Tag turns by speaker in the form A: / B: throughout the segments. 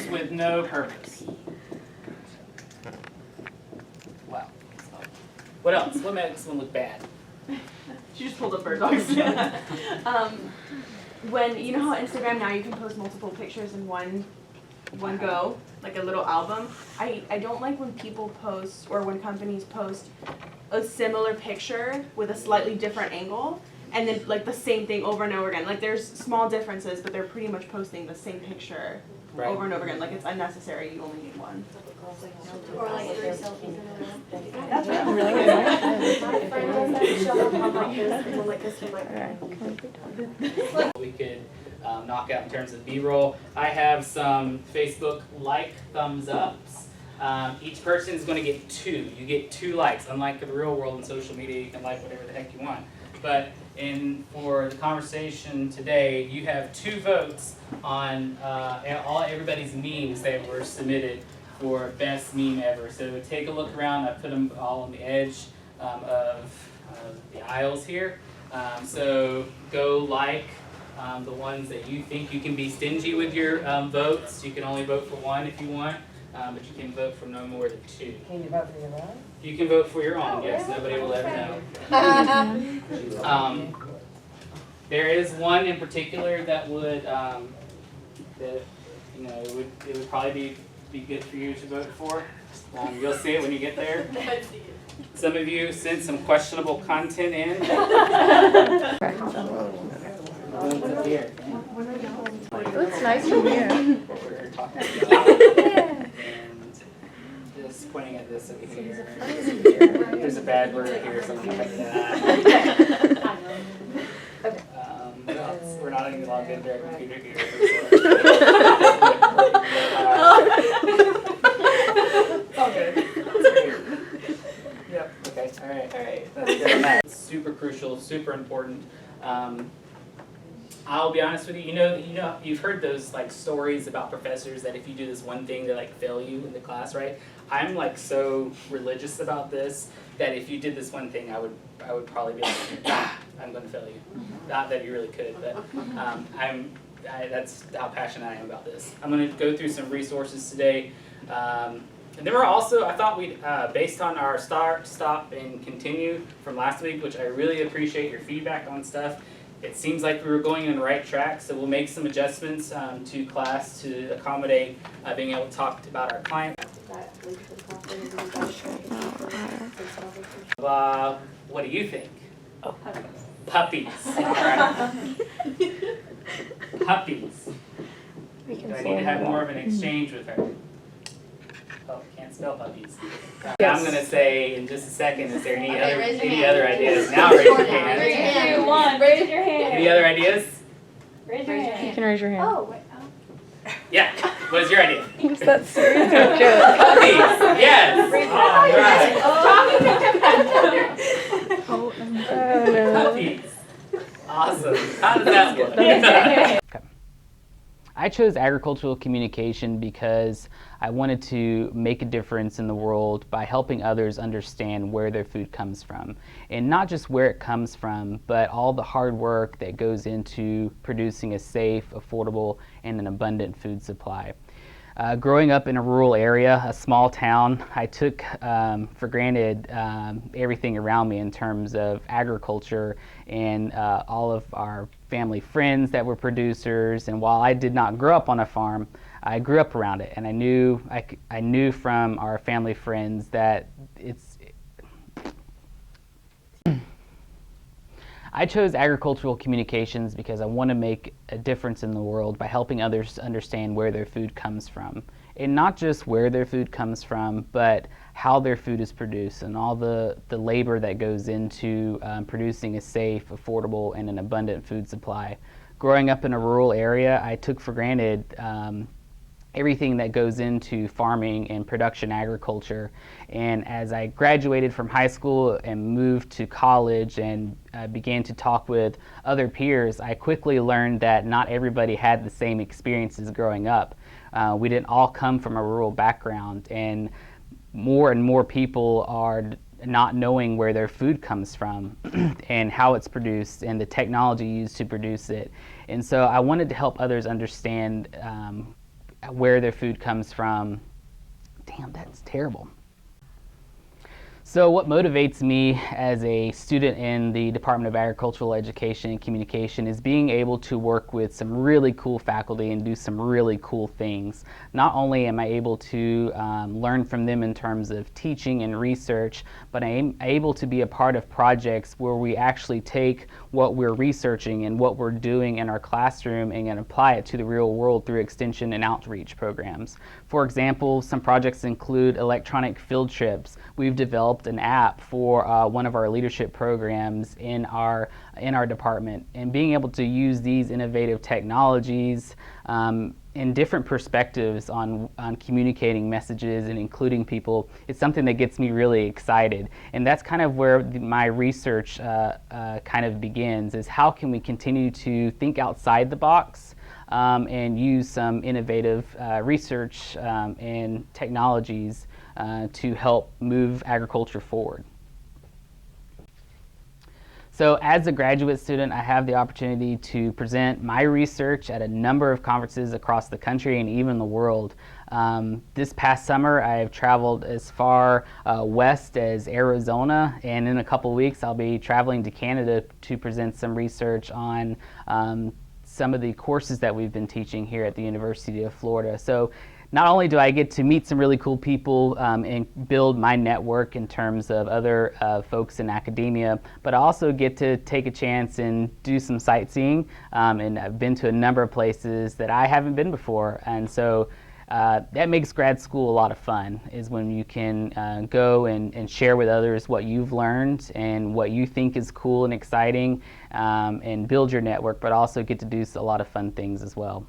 A: with no purpose. Wow. What else? What makes one look bad?
B: She just pulled up bird dogs. When you know how Instagram now you can post multiple pictures in one go, like a little album. I don't like when people post or when companies post a similar picture with a slightly different angle and then like the same thing over and over again. Like there's small differences, but they're pretty much posting the same picture over and over again. Like it's unnecessary. You only need one.
C: Or like 3 selfies in a row.
B: That's right.
C: My friend does that. She'll have one like this and one like this and like
A: We could knock out in terms of B-roll. I have some Facebook like thumbs ups. Each person is going to get 2. You get 2 likes. Unlike the real world in social media, you can like whatever the heck you want. But for the conversation today, you have 2 votes on everybody's memes that were submitted for best meme ever. So take a look around. I put them all on the edge of the aisles here. So go like the ones that you think. You can be stingy with your votes. You can only vote for 1 if you want, but you can vote for no more than 2.
D: Can you vote for your own?
A: You can vote for your own, yes. Nobody will ever know. There is one in particular that would, it would probably be good for you to vote for. You'll see it when you get there. Some of you sent some questionable content in. Here.
E: It looks nice from here.
A: What we're talking about. And just pointing at this over here. There's a bad word here, so I'm going to cut that. What else? We're not even logged into our computer here. It's all good. Yep. Okay. All right. That's good. That's super crucial. Super important. I'll be honest with you. You know, you've heard those like stories about professors that if you do this one thing, they like fail you in the class, right? I'm like so religious about this that if you did this one thing, I would probably be like, I'm going to fail you. Not that you really could, but that's how passionate I am about this. I'm going to go through some resources today. And then we're also, I thought we'd, based on our start, stop, and continue from last week, which I really appreciate your feedback on stuff. It seems like we were going on the right track, so we'll make some adjustments to class to accommodate being able to talk about our client. What do you think?
C: Oh.
A: Puppies. All right. Puppies. Do I need to have more of an exchange with her? Oh, can't spell puppies.
E: Yes.
A: I'm going to say in just a second, is there any
C: raise your
A: other
C: hand.
A: ideas? Now raise your hand.
C: Raise your hand.
E: 2, 1, raise your hand.
A: Any other ideas?
C: Raise your
E: You
C: hand.
E: can raise your hand.
C: Oh, wait.
A: Yeah. What is your idea?
E: Is that serious or a joke?
A: Puppies. Yes. All right.
E: Oh no.
A: Puppies. Awesome. How does that work? I chose agricultural communication because I wanted to make a difference in the world by helping others understand where their food comes from. And not just where it comes from, but all the hard work that goes into producing a safe, affordable, and an abundant food supply. Growing up in a rural area, a small town, I took for granted everything around me in terms of agriculture and all of our family friends that were producers. And while I did not grow up on a farm, I grew up around it, and I knew from our family friends that I chose agricultural communications because I want to make a difference in the world by helping others understand where their food comes from. And not just where their food comes from, but how their food is produced and all the labor that goes into producing a safe, affordable, and an abundant food supply. Growing up in a rural area, I took for granted everything that goes into farming and production agriculture. And as I graduated from high school and moved to college and began to talk with other peers, I quickly learned that not everybody had the same experiences growing up. We didn't all come from a rural background, and more people are not knowing where their food comes from and how it's produced and the technology used to produce it. And so I wanted to help others understand where their food comes from. Damn, that's terrible. So what motivates me as a student in the Department of Agricultural Education and Communication is being able to work with some really cool faculty and do some really cool things. Not only am I able to learn from them in terms of teaching and research, but I am able to be a part of projects where we actually take what we're researching and what we're doing in our classroom and apply it to the real world through extension and outreach programs. For example, some projects include electronic field trips. We've developed an app for one of our leadership programs in our department, and being able to use these innovative technologies in different perspectives on communicating messages and including people, it's something that gets me really excited. And that's kind of where my research kind of begins, is how can we continue to think outside the box and use some innovative research and technologies to help move agriculture forward. So as a graduate student, I have the opportunity to present my research at a number of conferences across the country and even the world. This past summer, I've traveled as far west as Arizona, and in a couple weeks, I'll be traveling to Canada to present some research on some of the courses that we've been teaching here at the University of Florida. So not only do I get to meet some really cool people and build my network in terms of other folks in academia, but I also get to take a chance and do some sightseeing. And I've been to a number of places that I haven't been before. And so that makes grad school a lot of fun, is when you can go and share with others what you've learned and what you think is cool and exciting, and build your network, but also get to do a lot of fun things as well.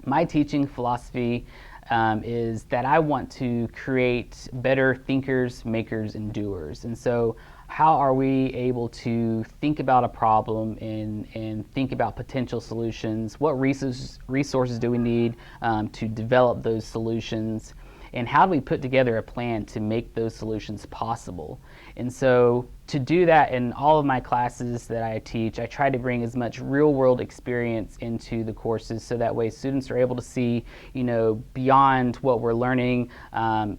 A: My teaching philosophy is that I want to create better thinkers, makers, and doers. And so how are we able to think about a problem and think about potential solutions? What resources do we need to develop those solutions? And how do we put together a plan to make those solutions possible? And so to do that in all of my classes that I teach, I try to bring as much real world experience into the courses, so that way students are able to see, beyond what we're learning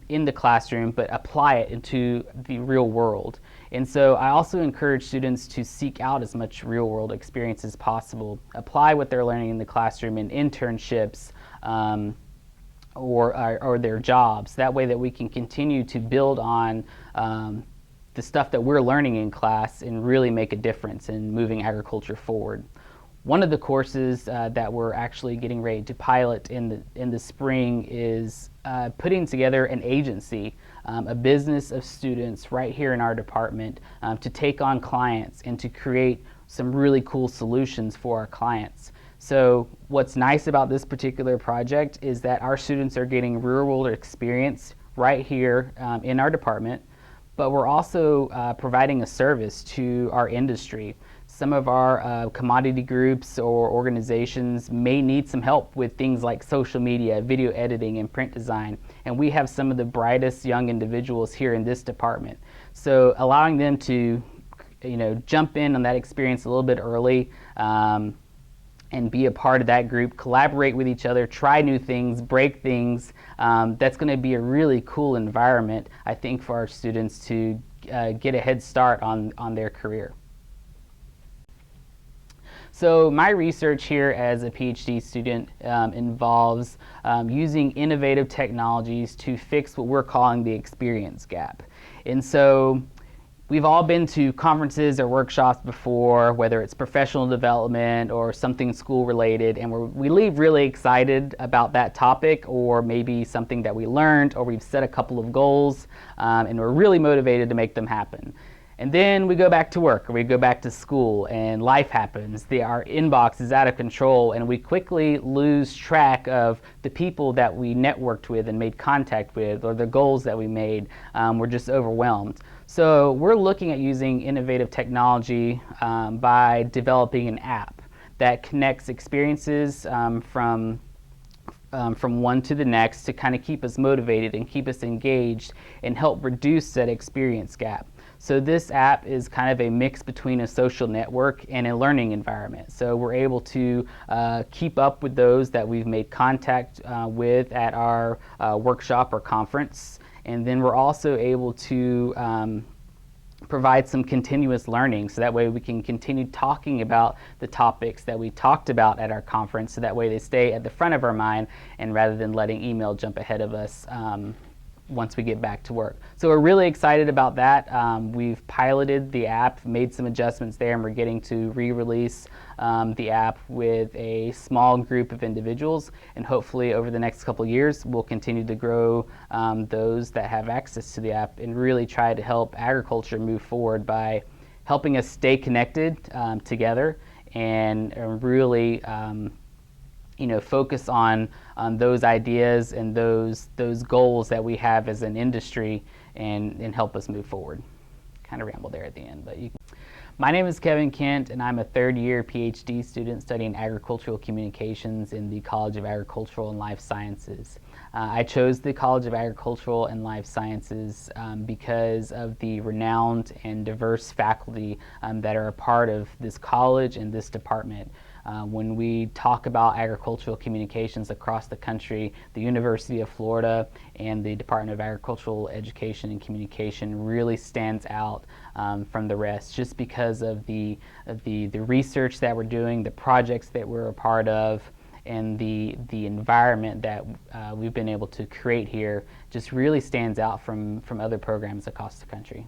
A: in the classroom, but apply it into the real world. And so I also encourage students to seek out as much real world experience as possible, apply what they're learning in the classroom in internships, or their jobs. That way that we can continue to build on the stuff that we're learning in class and really make a difference in moving agriculture forward. One of the courses that we're actually getting ready to pilot in the spring is putting together an agency, a business of students right here in our department, to take on clients and to create some really cool solutions for our clients. So what's nice about this particular project is that our students are getting real world experience right here in our department, but we're also providing a service to our industry. Some of our commodity groups or organizations may need some help with things like social media, video editing, and print design. And we have some of the brightest young individuals here in this department. So allowing them to, jump in on that experience a little bit early, and be a part of that group, collaborate with each other, try new things, break things. That's going to be a really cool environment, I think, for our students to get a head start on their career. So my research here as a PhD student involves using innovative technologies to fix what we're calling the experience gap. And so we've all been to conferences or workshops before, whether it's professional development or something school related, and we leave really excited about that topic, or maybe something that we learned, or we've set a couple of goals and we're really motivated to make them happen. And then we go back to work, or we go back to school, and life happens. Our inbox is out of control, and we quickly lose track of the people that we networked with and made contact with, or the goals that we made. We're just overwhelmed. So we're looking at using innovative technology by developing an app that connects experiences from one to the next to kind of keep us motivated and keep us engaged and help reduce that experience gap. So this app is kind of a mix between a social network and a learning environment. So we're able to keep up with those that we've made contact with at our workshop or conference. And then we're also able to provide some continuous learning, so that way we can continue talking about the topics that we talked about at our conference, so that way they stay at the front of our mind, and rather than letting email jump ahead of us once we get back to work. So we're really excited about that. We've piloted the app, made some adjustments there, and we're getting to re-release the app with a small group of individuals, and hopefully over the next couple years we'll continue to grow those that have access to the app, and really try to help agriculture move forward by helping us stay connected together, and really focus on those ideas and those goals that we have as an industry, and help us move forward. Kind of rambled there at the end, but My name is Kevin Kent, and I'm a third-year PhD student studying agricultural communications in the College of Agricultural and Life Sciences. I chose the College of Agricultural and Life Sciences because of the renowned and diverse faculty that are a part of this college and this department. When we talk about agricultural communications across the country, the University of Florida and the Department of Agricultural Education and Communication really stands out from the rest, just because of the research that we're doing, the projects that we're a part of, and the environment that we've been able to create here just really stands out from other programs across the country.